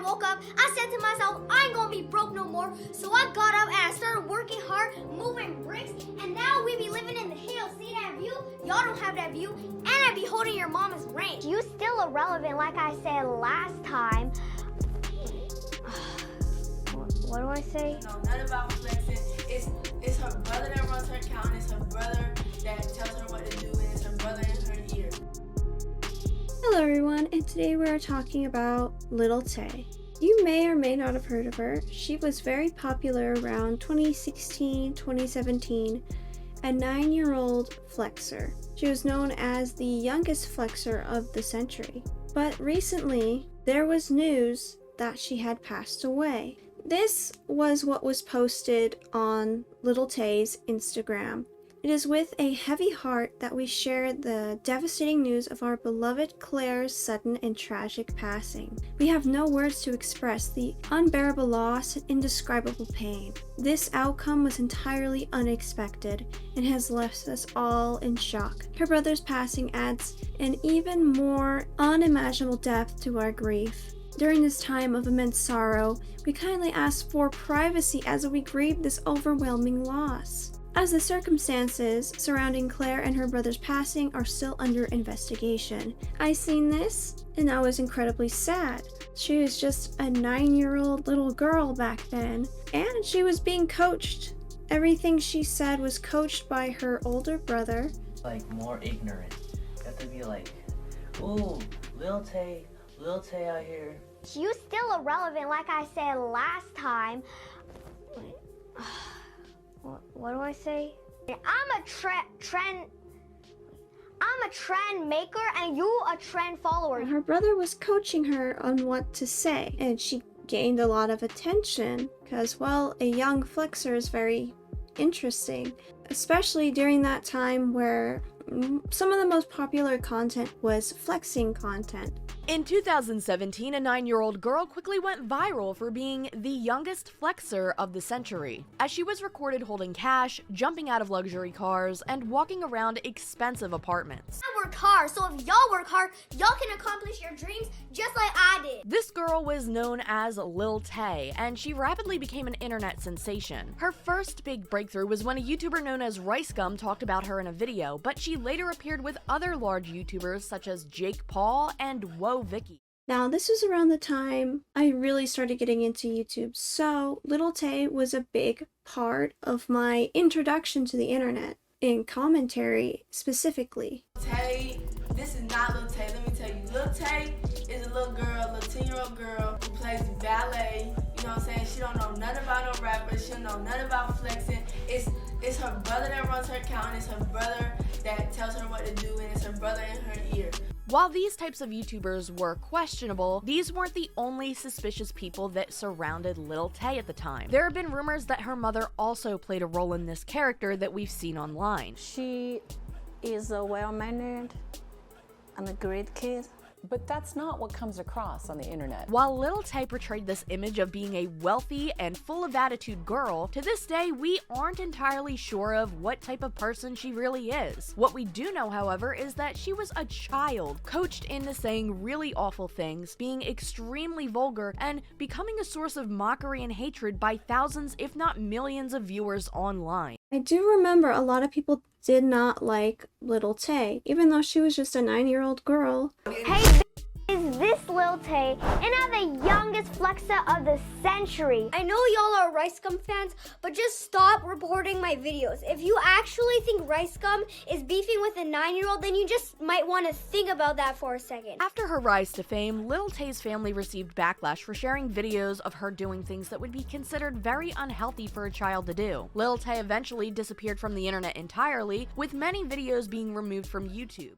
woke up, I said to myself, I ain't gonna be broke no more. So I got up and I started working hard, moving bricks, and now we be living in the hills. See that view? Y'all don't have that view. And I be holding your mama's ranch. You still irrelevant, like I said last time. What do I say? No, none about flexing. It's her brother that runs her account. It's her brother that tells her what to do, and it's her brother in her ear. Hello everyone, and today we're talking about Lil Tay. You may or may not have heard of her. She was very popular around 2016-2017, a 9-year-old flexer. She was known as the youngest flexer of the century. But recently, there was news that she had passed away. This was what was posted on Lil Tay's Instagram. It is with a heavy heart that we share the devastating news of our beloved Claire's sudden and tragic passing. We have no words to express the unbearable loss and indescribable pain. This outcome was entirely unexpected and has left us all in shock. Her brother's passing adds an even more unimaginable depth to our grief. During this time of immense sorrow, we kindly ask for privacy as we grieve this overwhelming loss, as the circumstances surrounding Claire and her brother's passing are still under investigation. I seen this and I was incredibly sad. She was just a 9-year-old little girl back then, and she was being coached. Everything she said was coached by her older brother. Like more ignorant. You have to be like, ooh, Lil Tay out here. You still irrelevant, like I said last time. What do I say? I'm a trend maker and you a trend follower. Her brother was coaching her on what to say, and she gained a lot of attention because, well, a young flexer is very interesting, especially during that time where some of the most popular content was flexing content. In 2017, a 9-year-old girl quickly went viral for being the youngest flexer of the century, as she was recorded holding cash, jumping out of luxury cars, and walking around expensive apartments. I work hard, so if y'all work hard, y'all can accomplish your dreams just like I did. This girl was known as Lil Tay, and she rapidly became an internet sensation. Her first big breakthrough was when a YouTuber known as Rice Gum talked about her in a video, but she later appeared with other large YouTubers such as Jake Paul and Vicky. Now, this was around the time I really started getting into YouTube, so Lil Tay was a big part of my introduction to the internet, in commentary specifically. Tay, this is not Lil Tay. Let me tell you, Lil Tay is a little girl, a 10-year-old girl who plays ballet. You know what I'm saying? She don't know nothing about no rappers. She don't know nothing about flexing. It's her brother that runs her account, and it's her brother that tells her what to do, and it's her brother in her ear. While these types of YouTubers were questionable, these weren't the only suspicious people that surrounded Lil Tay at the time. There have been rumors that her mother also played a role in this character that we've seen online. She is a well-mannered and a great kid. But that's not what comes across on the internet. While Lil Tay portrayed this image of being a wealthy and full of attitude girl, to this day we aren't entirely sure of what type of person she really is. What we do know, however, is that she was a child, coached into saying really awful things, being extremely vulgar, and becoming a source of mockery and hatred by thousands, if not millions, of viewers online. I do remember a lot of people did not like Lil Tay, even though she was just a 9-year-old girl. Hey, is this Lil Tay, and I'm the youngest flexer of the century. I know y'all are Rice Gum fans, but just stop reporting my videos. If you actually think Rice Gum is beefing with a 9-year-old, then you just might want to think about that for a second. After her rise to fame, Lil Tay's family received backlash for sharing videos of her doing things that would be considered very unhealthy for a child to do. Lil Tay eventually disappeared from the internet entirely, with many videos being removed from YouTube.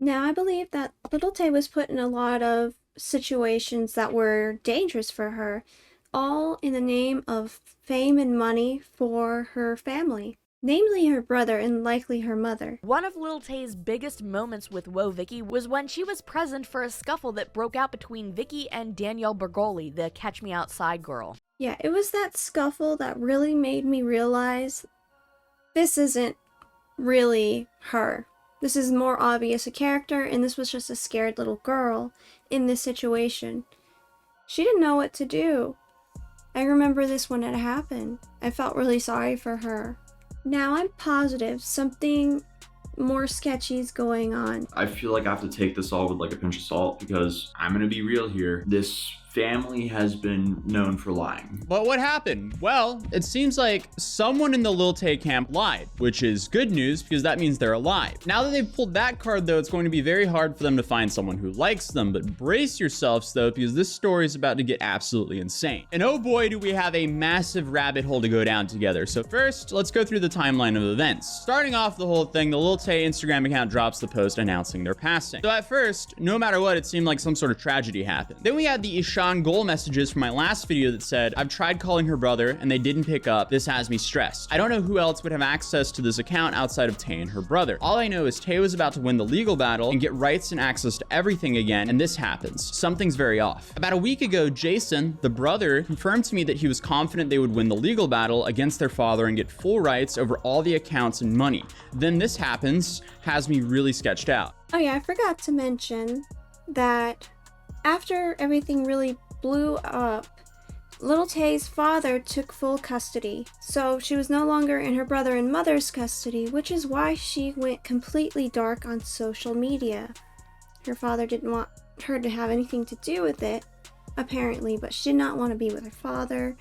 Now, I believe that Lil Tay was put in a lot of situations that were dangerous for her, all in the name of fame and money for her family, namely her brother and likely her mother. One of Lil Tay's biggest moments with Vicky was when she was present for a scuffle that broke out between Vicky and Danielle Bergoli, the Catch Me Outside girl. Yeah, it was that scuffle that really made me realize this isn't really her. This is more obvious a character, and this was just a scared little girl in this situation. She didn't know what to do. I remember this when it happened. I felt really sorry for her. Now I'm positive something more sketchy is going on. I feel like I have to take this all with like a pinch of salt because I'm gonna be real here. This family has been known for lying. But what happened? Well, it seems like someone in the Lil Tay camp lied, which is good news because that means they're alive. Now that they've pulled that card though, it's going to be very hard for them to find someone who likes them, but brace yourselves though, because this story is about to get absolutely insane. And oh boy, do we have a massive rabbit hole to go down together. So first, let's go through the timeline of events. Starting off the whole thing, the Lil Tay Instagram account drops the post announcing their passing. So at first, no matter what, it seemed like some sort of tragedy happened. Then we had the Ishan goal messages from my last video that said, I've tried calling her brother and they didn't pick up. This has me stressed. I don't know who else would have access to this account outside of Tay and her brother. All I know is Tay was about to win the legal battle and get rights and access to everything again, and this happens. Something's very off. About a week ago, Jason, the brother, confirmed to me that he was confident they would win the legal battle against their father and get full rights over all the accounts and money. Then this happens, has me really sketched out. Oh yeah, I forgot to mention that after everything really blew up, Lil Tay's father took full custody. So she was no longer in her brother and mother's custody, which is why she went completely dark on social media. Her father didn't want her to have anything to do with it, apparently, but she did not want to be with her father.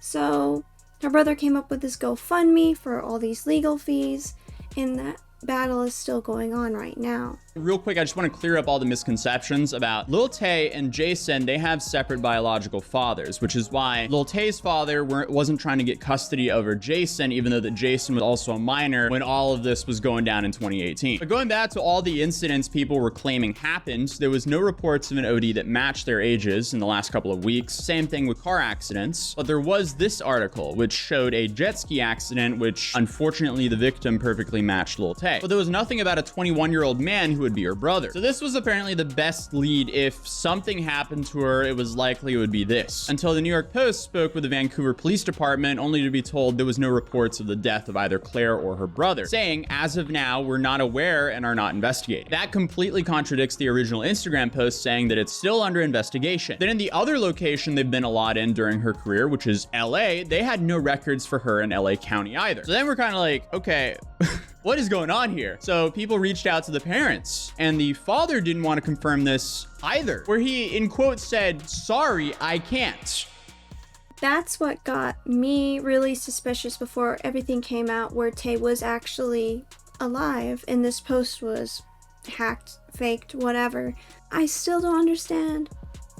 So her brother came up with this GoFundMe for all these legal fees, and that battle is still going on right now. Real quick, I just want to clear up all the misconceptions about Lil Tay and Jason. They have separate biological fathers, which is why Lil Tay's father wasn't trying to get custody over Jason, even though that Jason was also a minor when all of this was going down in 2018. But going back to all the incidents people were claiming happened, there was no reports of an OD that matched their ages in the last couple of weeks. Same thing with car accidents. But there was this article, which showed a jet ski accident, which unfortunately the victim perfectly matched Lil Tay. But there was nothing about a 21-year-old man who would be her brother. So this was apparently the best lead. If something happened to her, it was likely it would be this. Until the New York Post spoke with the Vancouver Police Department, only to be told there was no reports of the death of either Claire or her brother, saying, as of now, we're not aware and are not investigating. That completely contradicts the original Instagram post saying that it's still under investigation. Then in the other location they've been a lot in during her career, which is LA, they had no records for her in LA County either. So then we're kind of like, okay, what is going on here? So people reached out to the parents, and the father didn't want to confirm this either, where he, in quotes, said, sorry, I can't. That's what got me really suspicious before everything came out, where Tay was actually alive and this post was hacked, faked, whatever. I still don't understand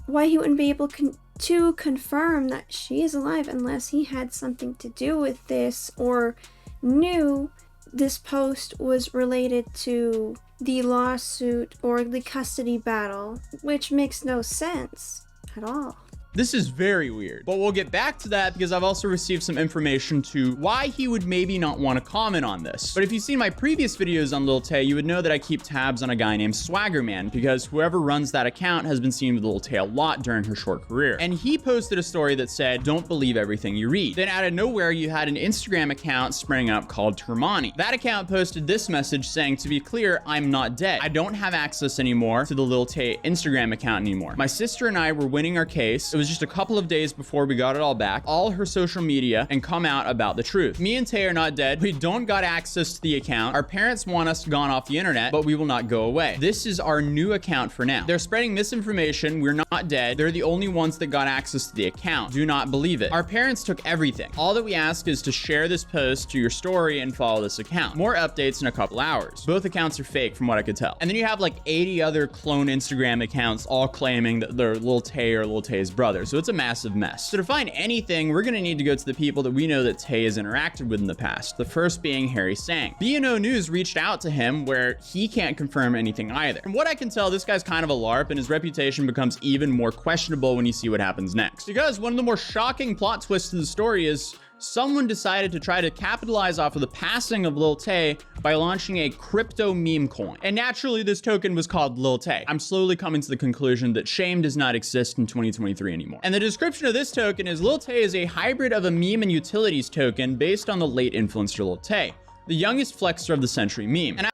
why he wouldn't be able to confirm that she is alive unless he had something to do with this or knew this post was related to the lawsuit or the custody battle, which makes no sense at all. This is very weird, but we'll get back to that because I've also received some information to why he would maybe not want to comment on this. But if you've seen my previous videos on Lil Tay, you would know that I keep tabs on a guy named Swaggerman because whoever runs that account has been seen with Lil Tay a lot during her short career. And he posted a story that said, don't believe everything you read. Then out of nowhere, you had an Instagram account springing up called Termani. That account posted this message saying, to be clear, I'm not dead. I don't have access anymore to the Lil Tay Instagram account anymore. My sister and I were winning our case. It was just a couple of days before we got it all back, all her social media, and come out about the truth. Me and Tay are not dead. We don't got access to the account. Our parents want us gone off the internet, but we will not go away. This is our new account for now. They're spreading misinformation. We're not dead. They're the only ones that got access to the account. Do not believe it. Our parents took everything. All that we ask is to share this post to your story and follow this account. More updates in a couple hours. Both accounts are fake from what I could tell. And then you have like 80 other clone Instagram accounts all claiming that they're Lil Tay or Lil Tay's brother. So it's a massive mess. So to find anything, we're gonna need to go to the people that we know that Tay has interacted with in the past. The first being Harry Sang. B&O News reached out to him where he can't confirm anything either. From what I can tell, this guy's kind of a LARP and his reputation becomes even more questionable when you see what happens next. Because one of the more shocking plot twists to the story is someone decided to try to capitalize off of the passing of Lil Tay by launching a crypto meme coin. And naturally, this token was called Lil Tay. I'm slowly coming to the conclusion that shame does not exist in 2023 anymore. And the description of this token is Lil Tay is a hybrid of a meme and utilities token based on the late influencer Lil Tay, the youngest flexer of the century meme. And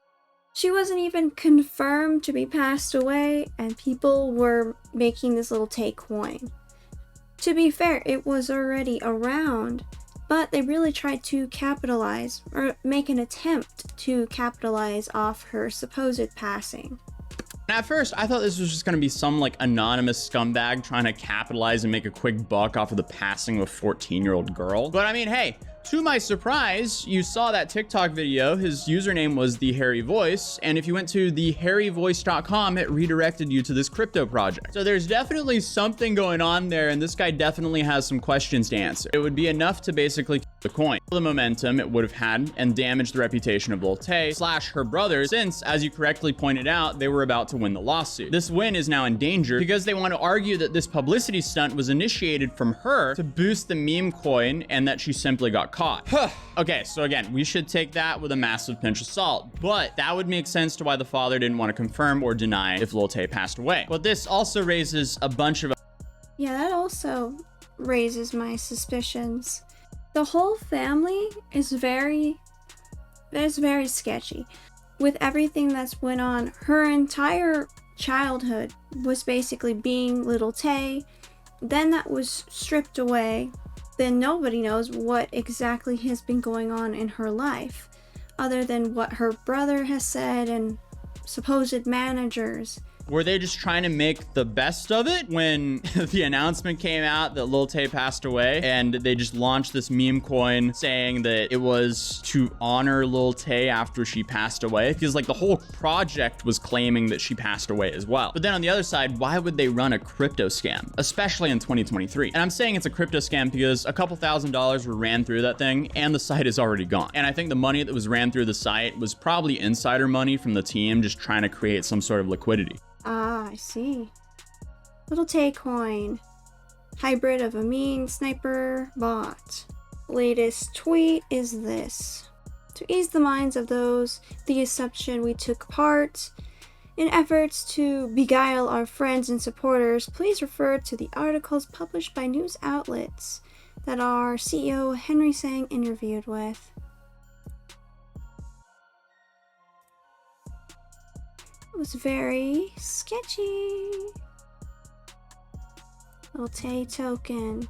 She wasn't even confirmed to be passed away, and people were making this Lil Tay coin. To be fair, it was already around, but they really tried to capitalize, or make an attempt to capitalize off her supposed passing. At first, I thought this was just gonna be some like anonymous scumbag trying to capitalize and make a quick buck off of the passing of a 14-year-old girl. But I mean, hey, to my surprise, you saw that TikTok video. His username was The Hairy Voice, and if you went to thehairyvoice.com, it redirected you to this crypto project. So there's definitely something going on there, and this guy definitely has some questions to answer. It would be enough to basically kill the coin. The momentum it would have had and damaged the reputation of Lil Tay / her brothers, since, as you correctly pointed out, they were about to win the lawsuit. This win is now in danger because they want to argue that this publicity stunt was initiated from her to boost the meme coin and that she simply got caught. Okay, so again, we should take that with a massive pinch of salt, but that would make sense to why the father didn't want to confirm or deny if Lil Tay passed away. But this also raises a bunch of... Yeah, that also raises my suspicions. The whole family is very sketchy. With everything that's went on, her entire childhood was basically being Lil Tay. Then that was stripped away. Then nobody knows what exactly has been going on in her life, other than what her brother has said and supposed managers. Were they just trying to make the best of it when the announcement came out that Lil Tay passed away, and they just launched this meme coin saying that it was to honor Lil Tay after she passed away? Because like the whole project was claiming that she passed away as well. But then on the other side, why would they run a crypto scam, especially in 2023? And I'm saying it's a crypto scam because a couple $1,000s were ran through that thing and the site is already gone. And I think the money that was ran through the site was probably insider money from the team just trying to create some sort of liquidity. Ah, I see. Lil Tay coin. Hybrid of a meme sniper bot. Latest tweet is this. To ease the minds of those, the assumption we took part in efforts to beguile our friends and supporters, please refer to the articles published by news outlets that our CEO Henry Sang interviewed with. It was very sketchy. Lil Tay token.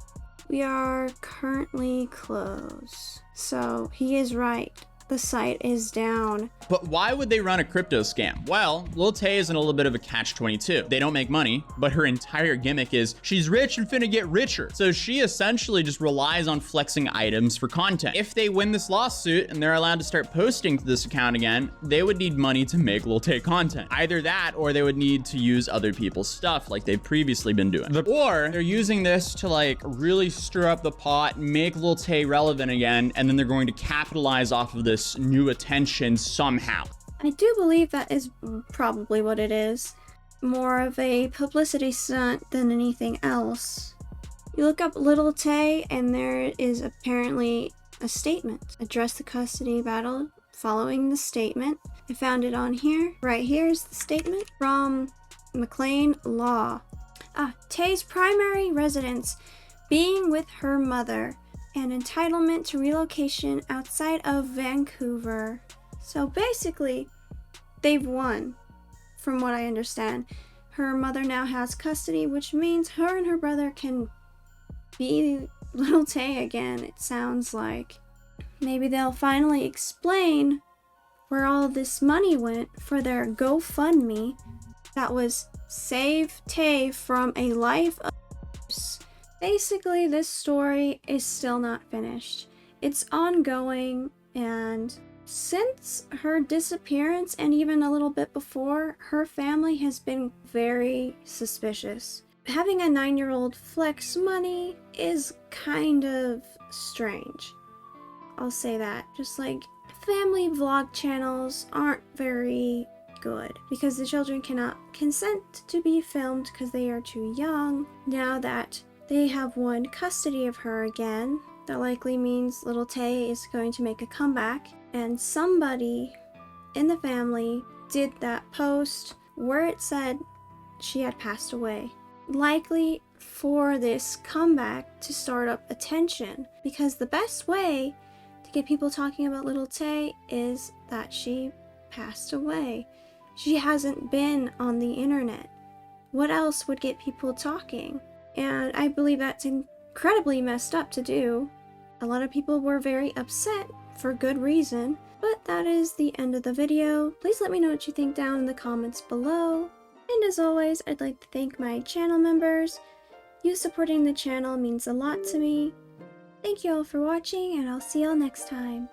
We are currently closed. So he is right. The site is down. But why would they run a crypto scam? Well, Lil Tay is in a little bit of a catch-22. They don't make money, but her entire gimmick is she's rich and finna get richer. So she essentially just relies on flexing items for content. If they win this lawsuit and they're allowed to start posting to this account again, they would need money to make Lil Tay content. Either that, or they would need to use other people's stuff like they've previously been doing. Or they're using this to like really stir up the pot, make Lil Tay relevant again, and then they're going to capitalize off of this new attention somehow. I do believe that is probably what it is. More of a publicity stunt than anything else. You look up Lil Tay and there is apparently a statement. Address the custody battle following the statement. I found it on here. Right here is the statement from McLean Law. Tay's primary residence being with her mother. And entitlement to relocation outside of Vancouver. So basically, they've won, from what I understand. Her mother now has custody, which means her and her brother can be Lil Tay again, it sounds like. Maybe they'll finally explain where all this money went for their GoFundMe that was Save Tay from a Life of Abuse. Basically, this story is still not finished. It's ongoing, and since her disappearance and even a little bit before, her family has been very suspicious. Having a 9-year-old flex money is kind of strange. I'll say that. Just like family vlog channels aren't very good because the children cannot consent to be filmed because they are too young. Now that they have won custody of her again, that likely means Lil Tay is going to make a comeback, and somebody in the family did that post where it said she had passed away. Likely for this comeback to start up attention, because the best way to get people talking about Lil Tay is that she passed away. She hasn't been on the internet. What else would get people talking? And I believe that's incredibly messed up to do. A lot of people were very upset for good reason. But that is the end of the video. Please let me know what you think down in the comments below. And as always, I'd like to thank my channel members. You supporting the channel means a lot to me. Thank you all for watching, and I'll see y'all next time.